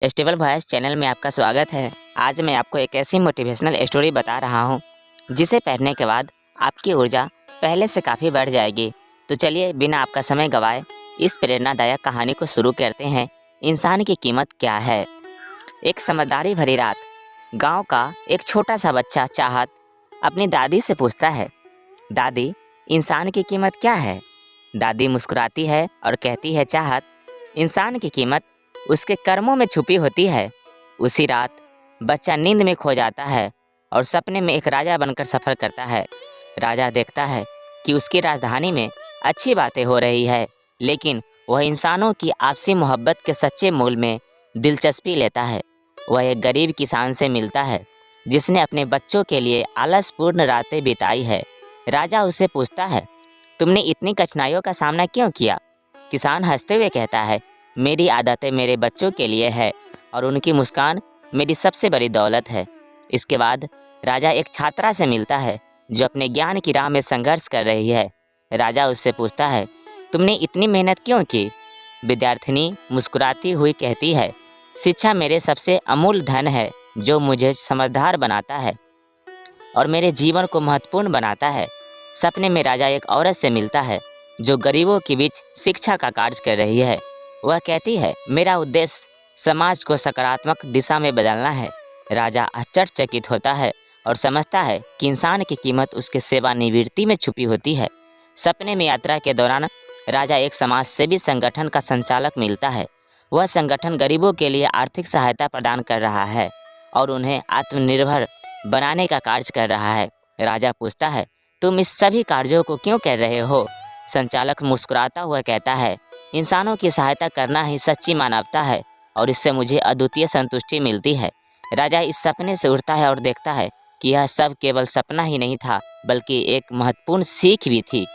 Stable voice channel में आपका स्वागत है। आज मैं आपको एक ऐसी मोटिवेशनल स्टोरी बता रहा हूँ जिसे पढ़ने के बाद आपकी ऊर्जा पहले से काफ़ी बढ़ जाएगी। तो चलिए बिना आपका समय गवाए इस प्रेरणादायक कहानी को शुरू करते हैं। इंसान की कीमत क्या है। एक समझदारी भरी रात, गांव का एक छोटा सा बच्चा चाहत अपनी दादी से पूछता है, दादी, इंसान की कीमत क्या है। दादी मुस्कुराती है और कहती है, चाहत, इंसान की कीमत उसके कर्मों में छुपी होती है। उसी रात बच्चा नींद में खो जाता है और सपने में एक राजा बनकर सफ़र करता है। राजा देखता है कि उसकी राजधानी में अच्छी बातें हो रही है, लेकिन वह इंसानों की आपसी मोहब्बत के सच्चे मूल में दिलचस्पी लेता है। वह एक गरीब किसान से मिलता है जिसने अपने बच्चों के लिए आलसपूर्ण रातें बिताई है। राजा उससे पूछता है, तुमने इतनी कठिनाइयों का सामना क्यों किया। किसान हंसते हुए कहता है, मेरी आदतें मेरे बच्चों के लिए है और उनकी मुस्कान मेरी सबसे बड़ी दौलत है। इसके बाद राजा एक छात्रा से मिलता है जो अपने ज्ञान की राह में संघर्ष कर रही है। राजा उससे पूछता है, तुमने इतनी मेहनत क्यों की। विद्यार्थिनी मुस्कुराती हुई कहती है, शिक्षा मेरे सबसे अमूल्य धन है जो मुझे समझदार बनाता है और मेरे जीवन को महत्वपूर्ण बनाता है। सपने में राजा एक औरत से मिलता है जो गरीबों के बीच शिक्षा का कार्य कर रही है। वह कहती है, मेरा उद्देश्य समाज को सकारात्मक दिशा में बदलना है। राजा आश्चर्यचकित होता है और समझता है कि इंसान की कीमत उसके सेवानिवृत्ति में छुपी होती है। सपने में यात्रा के दौरान राजा एक समाज सेवी संगठन का संचालक मिलता है। वह संगठन गरीबों के लिए आर्थिक सहायता प्रदान कर रहा है और उन्हें आत्मनिर्भर बनाने का कार्य कर रहा है। राजा पूछता है, तुम इस सभी कार्यों को क्यों कर रहे हो। संचालक मुस्कुराता हुआ कहता है, इंसानों की सहायता करना ही सच्ची मानवता है और इससे मुझे अद्वितीय संतुष्टि मिलती है। राजा इस सपने से उठता है और देखता है कि यह सब केवल सपना ही नहीं था बल्कि एक महत्वपूर्ण सीख भी थी।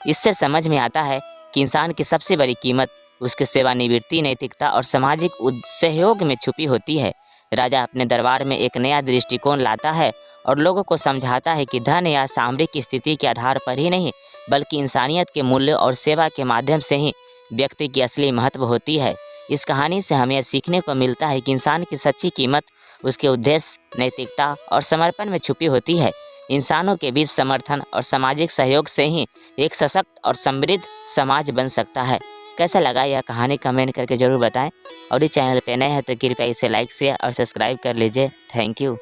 इससे समझ में आता है कि इंसान की सबसे बड़ी कीमत उसके सेवानिवृत्ति, नैतिकता और सामाजिक सहयोग में छुपी होती है। राजा अपने दरबार में एक नया दृष्टिकोण लाता है और लोगों को समझाता है कि धन या सामरिक स्थिति के आधार पर ही नहीं बल्कि इंसानियत के मूल्य और सेवा के माध्यम से ही व्यक्ति की असली महत्व होती है। इस कहानी से हमें सीखने को मिलता है कि इंसान की सच्ची कीमत उसके उद्देश्य, नैतिकता और समर्पण में छुपी होती है। इंसानों के बीच समर्थन और सामाजिक सहयोग से ही एक सशक्त और समृद्ध समाज बन सकता है। कैसा लगा यह कहानी कमेंट करके ज़रूर बताएं और इस चैनल पर नए हैं तो कृपया इसे लाइक, शेयर और सब्सक्राइब कर लीजिए। Thank you.